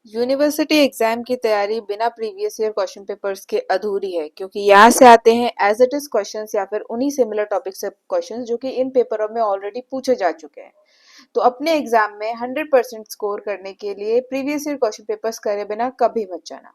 University exam की तैयारी बिना प्रीवियस ईयर क्वेश्चन पेपर्स के अधूरी है, क्योंकि यहाँ से आते हैं एज इट इज क्वेश्चंस या फिर उन्हीं सिमिलर टॉपिक से क्वेश्चंस जो कि इन पेपरों में ऑलरेडी पूछे जा चुके हैं। तो अपने एग्जाम में 100% स्कोर करने के लिए प्रीवियस ईयर क्वेश्चन पेपर्स करे बिना कभी मत जाना।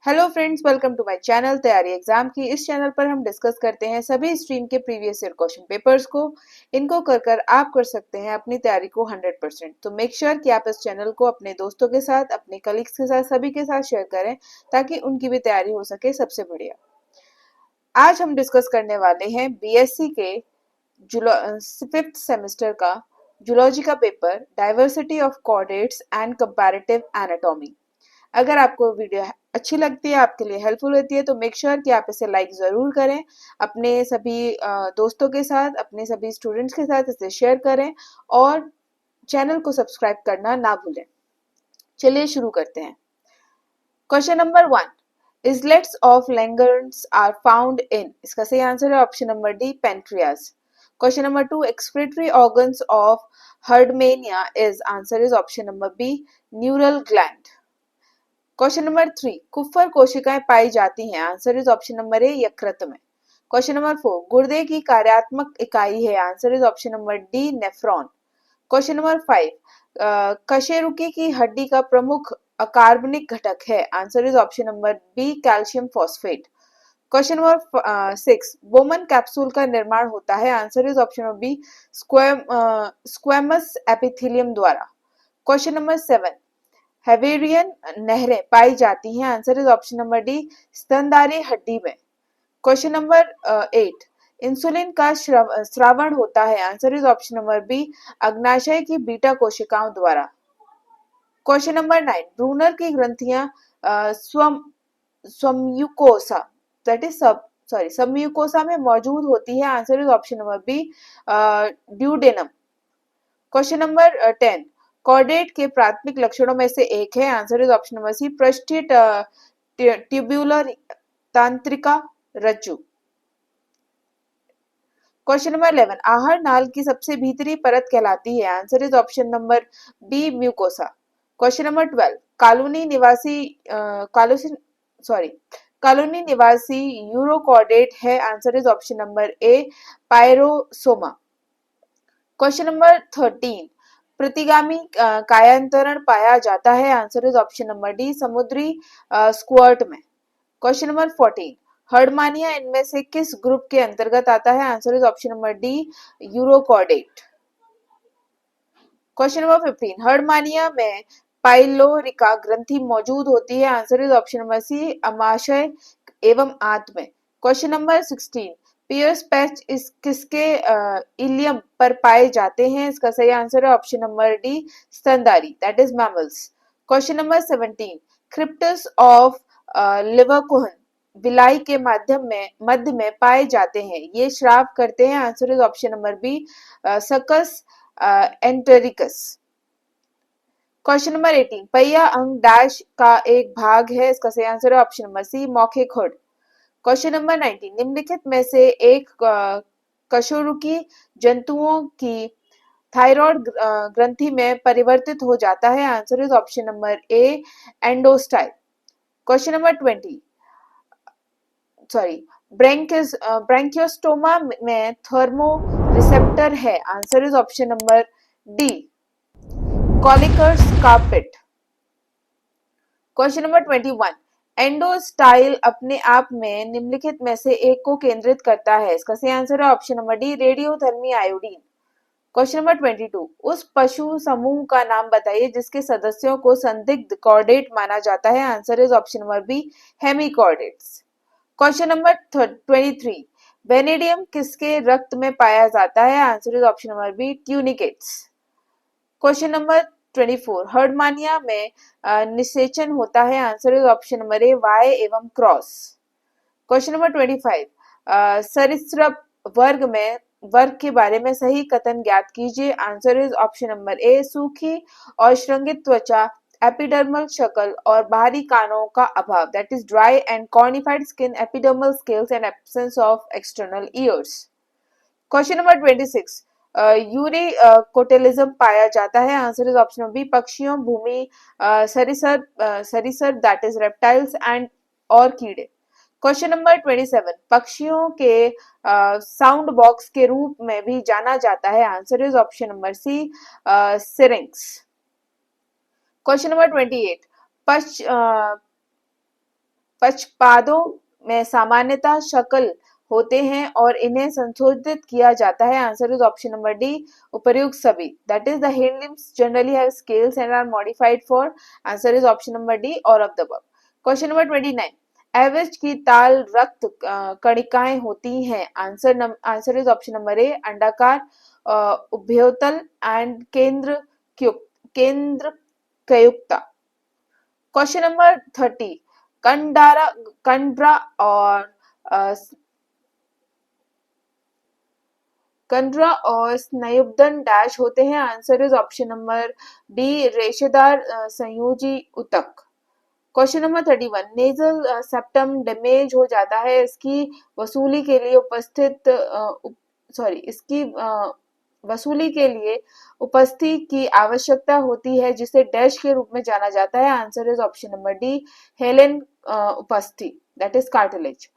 Hello friends, welcome to my channel तैयारी एग्जाम की। इस चैनल पर हम डिस्कस करते हैं सभी स्ट्रीम के प्रीवियस ईयर क्वेश्चन पेपर्स को। इनको कर आप कर सकते हैं अपनी तैयारी को 100%। तो मेक श्योर कि आप इस चैनल को अपने दोस्तों के साथ, अपने कलीग्स के साथ, सभी के साथ शेयर करें ताकि उनकी भी तैयारी हो सके सबसे बढ़िया। आज हम डिस्कस करने वाले हैं बीएससी के 5th सेमेस्टर का जूलॉजी का paper, diversity of chordates and comparative anatomy. अगर आपको वीडियो अच्छी लगती है, आपके लिए हेल्पफुल होती है, तो मेक श्योर कि आप इसे लाइक जरूर करें, अपने सभी दोस्तों के साथ, अपने सभी स्टूडेंट्स के साथ इसे शेयर करें और चैनल को सब्सक्राइब करना ना भूलें। चलिए शुरू करते हैं। Question number 1, islets of Langerhans are found in. इसका सही आंसर है option number D, pancreas. Question number 2, excretory organs of Herdmania is. Answer is option number B, neural gland. Question number 3, Kupffer कोशिकाएं पाई जाती हैं। Answer is option number A, यकृत में। Question number 4, गुर्दे की कार्यात्मक इकाई है। Answer is option number D, nephron. Question number 5, कशेरुकी की हड्डी का प्रमुख अकार्बनिक घटक है। Answer is option number B, calcium phosphate. Question number 6, Bowman capsule का निर्माण होता है। Answer is option number B, squamous epithelium द्वारा। क्वेश्चन नंबर 7, हेवेरियन नहरें पाई जाती हैं। Answer is option number D, स्तनधारी हड्डी में। क्वेश्चन नंबर 8, इंसुलिन का स्रावण होता है। Answer is option number B, अग्नाशय की बीटा कोशिकाओं द्वारा। क्वेश्चन नंबर 9, ब्रूनर की ग्रंथियां स्वम्युकोसा दैट इज सम्यूकोसा में मौजूद होती है। Answer is option number B, duodenum. Question number 10, chordate के प्राथमिक लक्षणों में से एक है। Answer is option number C, पृष्ठीय ट्यूब्यूलर तांत्रिका रज्जु। क्वेश्चन नंबर 11, आहार नाल की सबसे भीतरी परत कहलाती है। Answer is option number B, mucosa. Question number 12, colony निवासी यूरोकॉर्डेट है। Answer is option number A, Pyrosoma. Question number 13, प्रतिगामी कायांतरण पाया जाता है। Answer is option number D, समुद्री स्क्वर्ट में। क्वेश्चन नंबर 14, हर्डमानिया इनमें से किस ग्रुप के अंतर्गत आता है। Answer is option number D, urochordate. Question number 15, Herdmania में पाइलोरिका ग्रंथि मौजूद होती है। आंसर इज ऑप्शन नंबर सी, अमाशय एवं आंत में। क्वेश्चन नंबर 16, पियर्स पैच इस किसके इलियम पर पाए जाते हैं। इसका सही आंसर है ऑप्शन नंबर डी, स्तनधारी that is mammals. Question number 17, crypts of Lieberkuhn villi के मध्य में पाए जाते हैं। ये श्राव करते हैं। Answer is option number B, succus entericus. Question number 18, पहिया अंग डैश का एक भाग है। इसका सही आंसर है ऑप्शन नंबर सी, मौखिक हुड। क्वेश्चन नंबर 19, निम्नलिखित में से एक कशेरुकी जंतुओं की थायराइड ग्रंथि में परिवर्तित हो जाता है। Answer is option number A, endostyle. Question number 20, Branchiostoma में थर्मो रिसेप्टर है। Answer is option number D, कॉलिकर्स कार्पेट। क्वेश्चन नंबर 21, एंडोस्टाइल अपने आप में निम्नलिखित में से एक को केंद्रित करता है। इसका सही आंसर है ऑप्शन नंबर डी, रेडियोधर्मी आयोडीन। क्वेश्चन नंबर 22, उस पशु समूह का नाम बताइए जिसके सदस्यों को संदिग्ध कॉर्डेट माना जाता है। Answer is option number B, hemichordates. Question number 23, vanadium किसके रक्त में पाया जाता है। Answer is option number B, tunicates. Question number 24, Herdmania में निषेचन होता है। Answer is option number A, वाई एवं क्रॉस। क्वेश्चन नंबर 25, सरीसृप वर्ग के बारे में सही कथन ज्ञात कीजिए। आंसर इज ऑप्शन नंबर ए, सूखी और श्रृंगित त्वचा, एपिडर्मल शक्ल और बाहरी कानों का अभाव that is dry and cornified skin, epidermal scales and absence of external years. Question number 26, यूरे कोटेलिज्म पाया जाता है? आंसर इज ऑप्शन बी पक्षियों, भूमि, सरीसृप दैट इज रेप्टाइल्स एंड और कीड़े। क्वेश्चन नंबर 27 पक्षियों के साउंड बॉक्स के रूप में भी जाना जाता है? Answer is option number C syrinx. Question number 28 पक्षपादों में सामान्यतः शक्ल होते हैं और इन्हें संशोधित किया जाता है? Answer is option number D उपर्युक्त सभी। That is the hind limbs generally have scales and are modified for. Answer is option number D all of the above. Question number 29 एवरेज की ताल रक्त कणिकाएं होती हैं? Answer is option number A अंडाकार, उभयोतल एंड केंद्र कयुक्ता। क्वेश्चन नंबर 30 कंडरा और स्नायुबंधन डैश होते हैं? Answer is option number D रेशेदार संयोजी ऊतक। Question number 31 nasal septum damage हो जाता है, इसकी वसूली के लिए उपस्थिति की आवश्यकता होती है जिसे डैश के रूप में जाना जाता है? Answer is option number D hyaline उपस्थिति that is cartilage.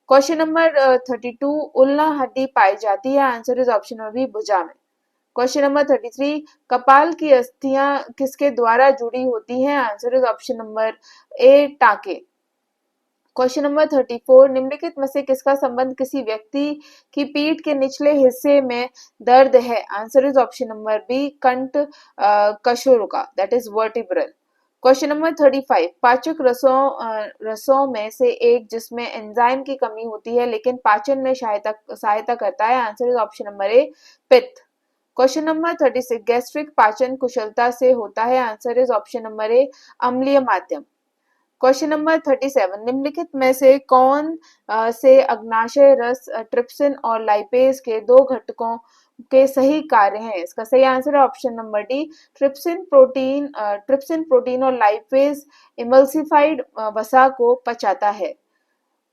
Question number 32 ulna हड्डी पाई जाती है? Answer is option number B भुजा में। क्वेश्चन नंबर 33 कपाल की अस्थियां किसके द्वारा जुड़ी होती हैं? Answer is option number A टाके। क्वेश्चन नंबर 34 निम्नलिखित में से किसका संबंध किसी व्यक्ति की पीठ के निचले हिस्से में दर्द है? Answer is option number B कंठ कशोरुका that is vertebral. Question number 35 पाचक रसों में से एक जिसमें एंजाइम की कमी होती है लेकिन पाचन में सहायता करता है? Answer is option number A पित्त। क्वेश्चन नंबर 36 गैस्ट्रिक पाचन कुशलता से होता है? आंसर इज ऑप्शन नंबर ए अम्लीय माध्यम। क्वेश्चन नंबर 37 निम्नलिखित में से कौन से अग्नाशय रस ट्रिप्सिन और लाइपेज के दो घटकों के सही कार्य हैं? इसका सही आंसर है option number D trypsin protein और लाइपेज इमल्सिफाइड वसा को पचाता है।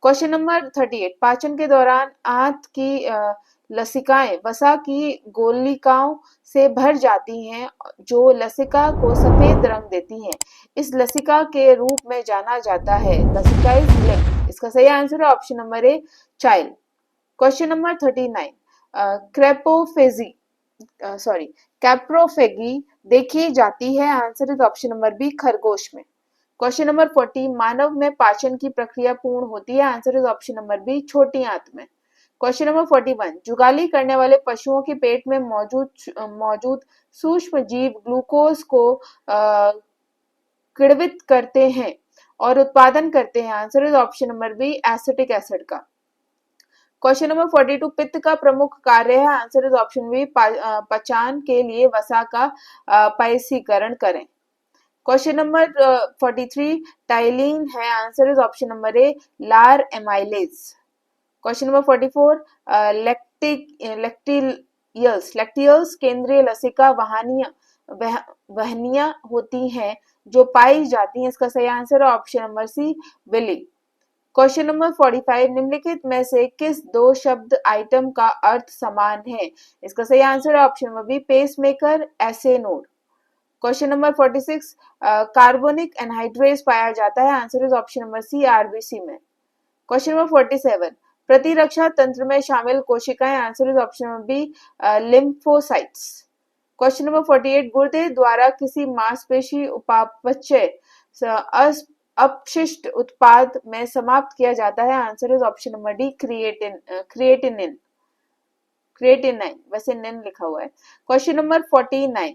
क्वेश्चन नंबर 38 पाचन के दौरान आंत की लसिकाएं वसा की गोलिकाओं से भर जाती हैं जो लसिका को सफेद रंग देती हैं। इस लसिका के रूप में जाना जाता है लसिका इज लिम्फ। इसका सही आंसर है option number A child. Question number 39 coprophagy देखी जाती है? Answer is option number B खरगोश में। क्वेश्चन नंबर 40 मानव में पाचन की प्रक्रिया पूर्ण होती है? Answer is option number B छोटी आंत में। क्वेश्चन नंबर 41 जुगाली करने वाले पशुओं के पेट में मौजूद सूक्ष्म जीव ग्लूकोज को किण्वित करते हैं और उत्पादन करते हैं? Answer is option number B acetic acid का। क्वेश्चन नंबर 42 पित्त का प्रमुख कार्य है? आंसर इज ऑप्शन बी पचान के लिए वसा का पायसीकरण करें। क्वेश्चन नंबर 43 टाइलिन है? Answer is option number A लार एमाइलेज। क्वेश्चन नंबर 44 लैक्टियल्स केंद्रीय लसिका वहनियां होती हैं जो पाई जाती हैं? इसका सही आंसर है option number C villi. Question number 45 निम्नलिखित में से किस दो शब्द आइटम का अर्थ समान है? इसका सही आंसर है option number B pacemaker SA node. Question number 46 carbonic anhydrase पाया जाता है? Answer is option number C RBC में। क्वेश्चन नंबर 47 प्रतिरक्षा तंत्र में शामिल कोशिकाएं? Answer is option number B lymphocytes. Question number 48 गुर्दे द्वारा किसी मांसपेशी उपापचय अपशिष्ट उत्पाद में समाप्त किया जाता है? Answer is option number D creatinine वैसे निन लिखा हुआ है। क्वेश्चन नंबर 49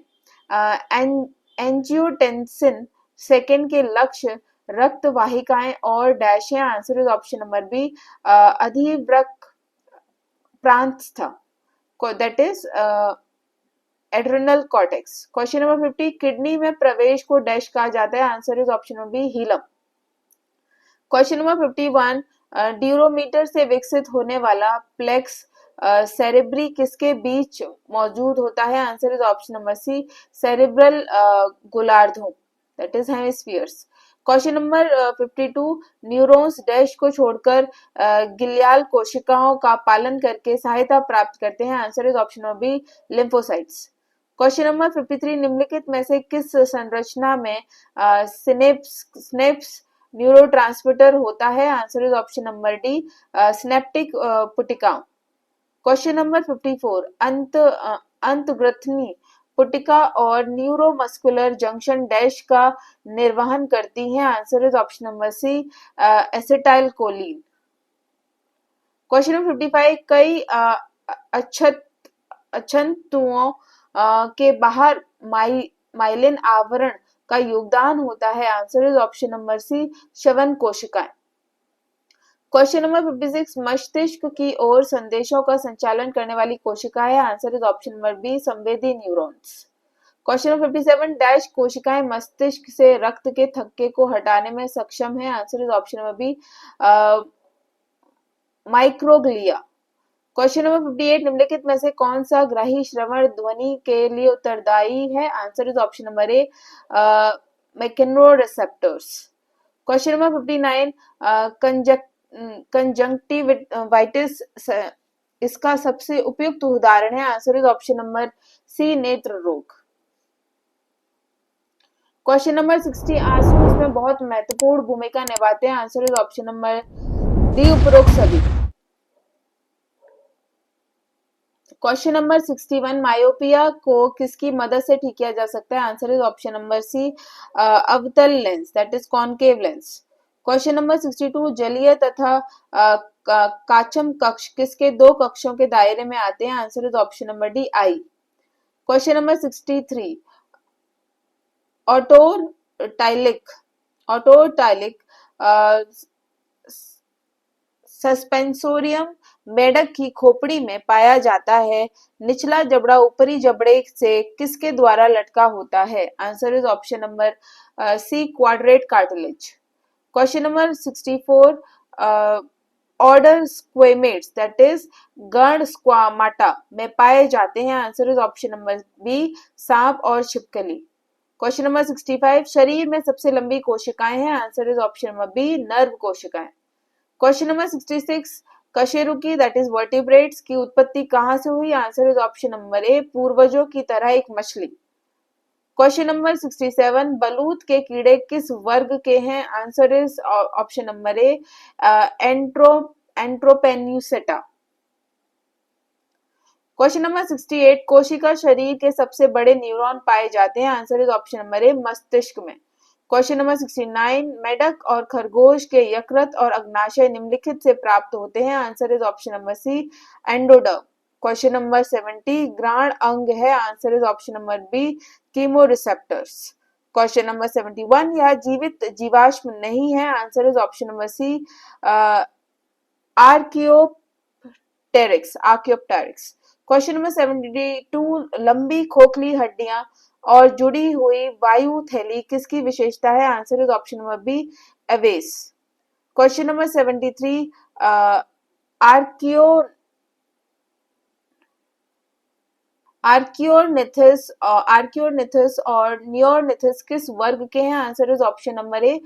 एंजियोटेंसिन सेकेंड के लक्ष्य रक्त वाहिकाएं और डैश है? Answer is option number B अधिवृक्क प्रांतस्थ that is adrenal cortex. Question number 50 kidney में प्रवेश को डैश कहा जाता है? Answer is option number B hilum. Question number 51 ड्यूरोमीटर से विकसित होने वाला प्लेक्स सेरेब्री किसके बीच मौजूद होता है? Answer is option number C cerebral गोलार्धों that is hemispheres. Question number 52, neurons dash को छोड़कर गिलियाल कोशिकाओं का पालन करके सहायता प्राप्त करते हैं। Answer is option number B, lymphocytes. Question number 53, निम्नलिखित में से किस संरचना में स्नेप्स न्यूरोट्रांसमीटर होता है? Answer is option number D, synaptic पुटिका। क्वेश्चन नंबर 54, अंतःग्रंथि पुटिका और न्यूरोमस्कुलर जंक्शन डैश का निर्वहन करती हैं? Answer is option number C, acetylcholine. Question number 55, कई अछंतुओं के बाहर माइलिन आवरण का योगदान होता है? Answer is option number C, श्वसन कोशिकाएं। क्वेश्चन नंबर 56, मस्तिष्क की ओर संदेशों का संचालन करने वाली कोशिका है? Answer is option number B, संवेदी न्यूरॉन्स। क्वेश्चन नंबर 57, डैश कोशिकाएं मस्तिष्क से रक्त के थक्के को हटाने में सक्षम है? Answer is option number B, microglia. Question number 58, निम्नलिखित में से कौन सा ग्राही श्रवण ध्वनि के लिए उत्तरदायी है? Answer is option number A, mechanoreceptors. Question number 59, conjunctivitis इसका सबसे उपयुक्त उदाहरण है? Answer is option number C, नेत्र रोग। क्वेश्चन नंबर 60, आंसू इसमें बहुत महत्वपूर्ण भूमिका निभाते हैं? Answer is option number D, उपरोक्त सभी। क्वेश्चन नंबर 61, मायोपिया को किसकी मदद से ठीक किया जा सकता है? Answer is option number C, अवतल lens, that is concave lens. Question number 62, जलीय तथा काचम कक्ष किसके दो कक्षों के दायरे में आते हैं? Answer is option number D, eye. Question number 63, autostylic suspensorium मेढक की खोपड़ी में पाया जाता है। निचला जबड़ा ऊपरी जबड़े से किसके द्वारा लटका होता है? Answer is option number C, quadrate cartilage. Question number 64, order squamates that is गण स्क्वामाटा में पाए जाते हैं? Answer is option number B, सांप और छिपकली। क्वेश्चन नंबर 65, शरीर में सबसे लंबी कोशिकाएं हैं? Answer is option number B, nerve कोशिकाएं। क्वेश्चन नंबर 66, कशेरुकी दैट इज वर्टिब्रेट्स की उत्पत्ति कहां से हुई? आंसर इज ऑप्शन नंबर ए, पूर्वजों की तरह एक मछली। क्वेश्चन नंबर 67, बलूत के कीड़े किस वर्ग के हैं? Answer is option number A, Enteropneusta. Question number 68, कोशिका शरीर के सबसे बड़े न्यूरॉन पाए जाते हैं? आंसर इज ऑप्शन नंबर ए, मस्तिष्क में। क्वेश्चन नंबर 69, मेढक और खरगोश के यकृत और अग्नाशय निम्नलिखित से प्राप्त होते हैं? Answer is option number C, endoderm. Question number 70, ग्राण अंग है? Answer is option number B, chemoreceptors. Question number 71, यह जीवित जीवाश्म नहीं है? Answer is option number C, Archaeopteryx. Question number 72, लंबी खोखली हड्डियां और जुड़ी हुई वायु थैली किसकी विशेषता है? Answer is option number B, Aves. Question number 73, Archaeornithes और नियोनिथस किस वर्ग के हैं? Answer is option number A,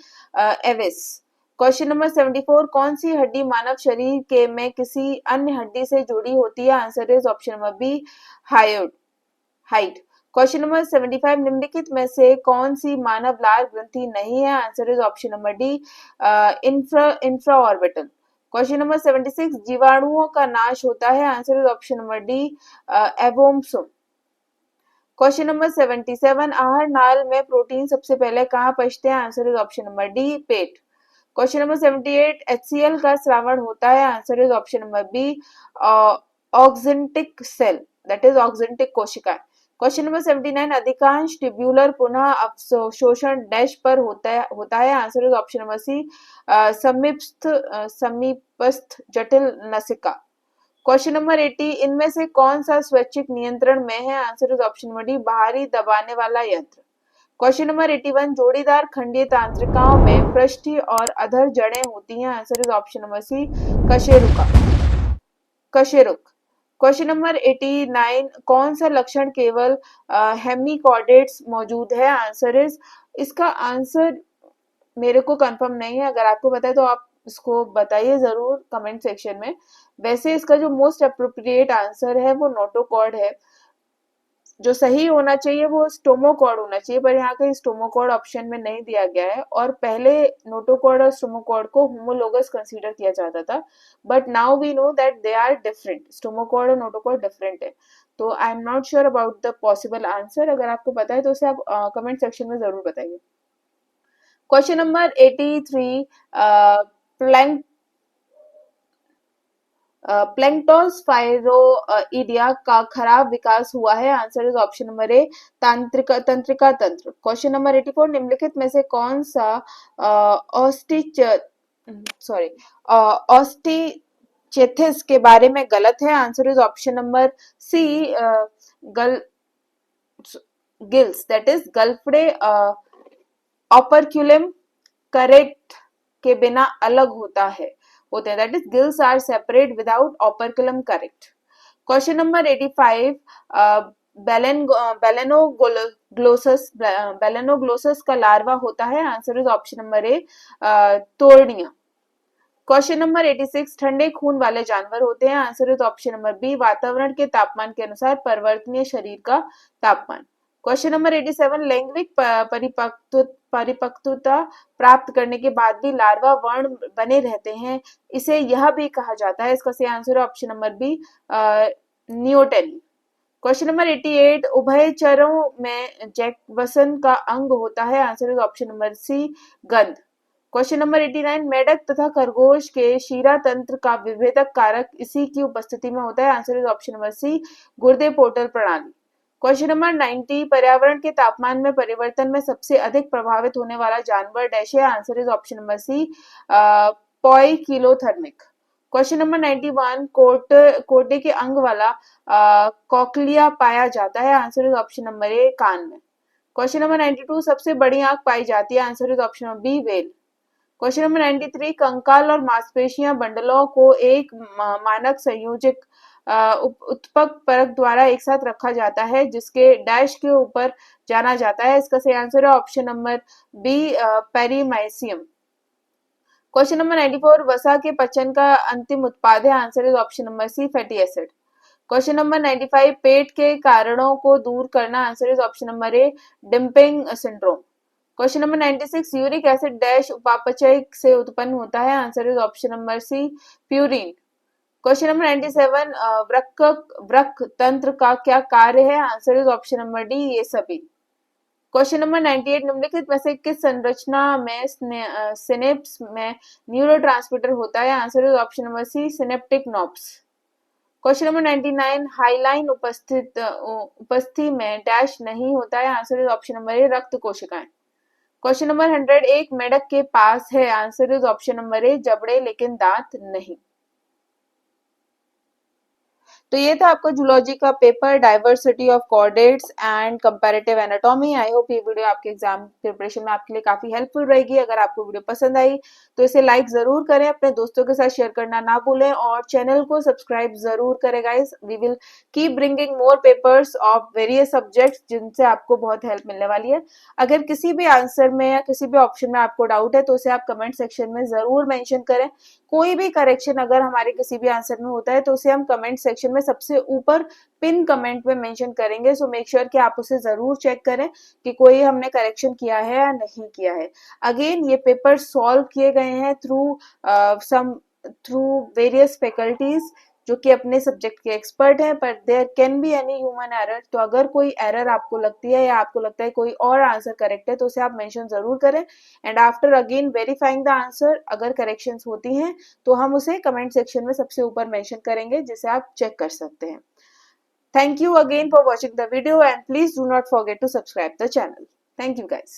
Aves. Question number 74, कौन सी हड्डी मानव शरीर के में किसी अन्य हड्डी से जुड़ी होती है? Answer is option number B, height. Question number 75, निम्नलिखित में से कौन सी मानव लाल ग्रंथि नहीं है? Answer is option number D, infraorbital. Question number 76, जीवाणुओं का नाश होता है? Answer is option number D, abomasum. Question number 77, आहार नाल में प्रोटीन सबसे पहले कहां पहुंचते हैं? Answer is option number D, पेट। क्वेश्चन नंबर 78, HCl का स्रावण होता है? Answer is option number B, oxyntic cell, that is oxyntic कोशिका। क्वेश्चन नंबर 79, अधिकांश ट्यूब्यूलर पुनः अवशोषण डैश पर होता है? Answer is option number C, समीपस्थ जटिल नसिका। क्वेश्चन नंबर 80, इनमें से कौन सा स्वैच्छिक नियंत्रण में है? Answer is option number D, बाहरी दबाने वाला यंत्र। क्वेश्चन नंबर 81, जोड़ीदार खंडीय तंत्रिकाओं में पृष्ठीय और अधर जड़ें होती हैं? Answer is option number C, कशेरुक। क्वेश्चन नंबर 89, कौन सा लक्षण केवल हेमिकॉर्डेट्स मौजूद है? आंसर इज, इसका आंसर मेरे को कंफर्म नहीं है, अगर आपको पता है तो आप इसको बताइए ज़रूर कमेंट सेक्शन में। वैसे इसका जो मोस्ट अप्रोप्रिएट आंसर है वो नोटोकॉर्ड है। जो सही होना चाहिए वो स्टोमोकॉर्ड होना चाहिए, पर यहाँ कहीं स्टोमोकॉर्ड ऑप्शन में नहीं दिया गया है। और पहले नोटोकॉर्ड और स्टोमोकॉर्ड को होमोलोगस कंसीडर किया जाता था, but now we know that they are different. Stomochord और नोटोकॉर्ड डिफरेंट है। तो I am not sure about the possible answer. अगर आपको पता है तो उसे आप कमेंट सेक्शन में जरूर बताइए। क्वेश्चन नंबर 83, प्लैंक प्लैंक्टोस्फाइरोइडिया का खराब विकास हुआ है। आंसर इज ऑप्शन नंबर ए, तंत्रिका तंत्र। क्वेश्चन नंबर 84, निम्नलिखित में से कौन सा ऑस्टिच सॉरी ऑस्टिचेथिस के बारे में गलत है। Answer is option number C, गल गिल्स, दैट इज गल्फडे ऑपरक्यूलम करेक्ट के बिना अलग होते हैं, that is gills are separate without operculum correct. Question number 85, बेलेनोग्लोसस का लार्वा होता है। Answer is option number A, tornaria. Question number 86, ठंडे खून वाले जानवर होते हैं। Answer is option number B, वातावरण के तापमान के अनुसार परिवर्तनीय शरीर का तापमान। क्वेश्चन नंबर 87, लैंगिक परिपक्वता प्राप्त करने के बाद भी लार्वा वर्ण बने रहते हैं, इसे यह भी कहा जाता है। इसका सही आंसर है option number B, neoteny. Question number 88, उभयचरों में जैकवसन का अंग होता है। Answer is option number C, गंध। क्वेश्चन नंबर 89, मेढक तथा खरगोश के शीरा तंत्र का विभेदक कारक इसी की उपस्थिति में होता है। Answer is option number C, गुर्दे पोर्टल प्रणाली। क्वेश्चन नंबर 90, पर्यावरण के तापमान में परिवर्तन में सबसे अधिक प्रभावित होने वाला जानवर डैश है। Answer is option number C, poikilothermic. Question number 91, Corti के अंग वाला कॉकलिया पाया जाता है। Answer is option number A, कान में। क्वेश्चन नंबर 92, सबसे बड़ी आंख पाई जाती है। Answer is option number B, whale. Question number 93, कंकाल और मांसपेशियां बंडलों को एक मानक संयोजक उत्पक परक द्वारा एक साथ रखा जाता है, जिसके डैश के ऊपर जाना जाता है। इसका सही आंसर है option number B, perimysium. Question number 94, वसा के पचन का अंतिम उत्पाद है। Answer is option number C, fatty acid. Question number 95, पेट के कारणों को दूर करना। Answer is option number A, dumping syndrome. Question number 96, uric acid dash उपापचय से उत्पन्न होता है। Answer is option number C, purine. Question number 97, वृक्क तंत्र का क्या कार्य है। Answer is option number D, ये सभी। क्वेश्चन नंबर 98, निम्नलिखित में से किस संरचना में सिनेप्स में न्यूरोट्रांसमीटर होता है। Answer is option number C, synaptic knobs. Question number 99, hyaline उपस्थिति में डैश नहीं होता है। Answer is option number A, रक्त कोशिकाएं। क्वेश्चन नंबर 100, एक मेढक के पास है। आंसर इज ऑप्शन नंबर ए, जबड़े लेकिन दांत नहीं। तो ये था आपका जूलॉजी का paper, diversity of chordates and comparative anatomy. I hope ये वीडियो आपके एग्जाम प्रिपरेशन में आपके लिए काफी हेल्पफुल रहेगी। अगर आपको वीडियो पसंद आई तो इसे लाइक जरूर करें, अपने दोस्तों के साथ शेयर करना ना भूलें और चैनल को सब्सक्राइब जरूर करें guys. We will keep bringing more papers of various subjects जिनसे आपको बहुत हेल्प मिलने वाली है। अगर किसी भी आंसर में या किसी भी ऑप्शन में आपको डाउट है तो उसे आप कमेंट सेक्शन में जरूर मेंशन करें। कोई भी करेक्शन अगर हमारे किसी भी आंसर में होता है तो उसे हम कमेंट सेक्शन में सबसे ऊपर पिन कमेंट में मेंशन करेंगे। सो मेक श्योर कि आप उसे जरूर चेक करें कि कोई हमने करेक्शन किया है या नहीं किया है। अगेन ये पेपर सॉल्व किए गए हैं थ्रू वेरियस फैकल्टीज जो कि अपने सब्जेक्ट के एक्सपर्ट हैं, पर there can be any human error. तो अगर कोई एरर आपको लगती है या आपको लगता है कोई और आंसर करेक्ट है तो उसे आप मेंशन जरूर करें। And after again verifying the answer, अगर करेक्शंस होती हैं तो हम उसे कमेंट सेक्शन में सबसे ऊपर मेंशन करेंगे, जिसे आप चेक कर सकते हैं। Thank you again for watching the video and please do not forget to subscribe the channel. Thank you guys.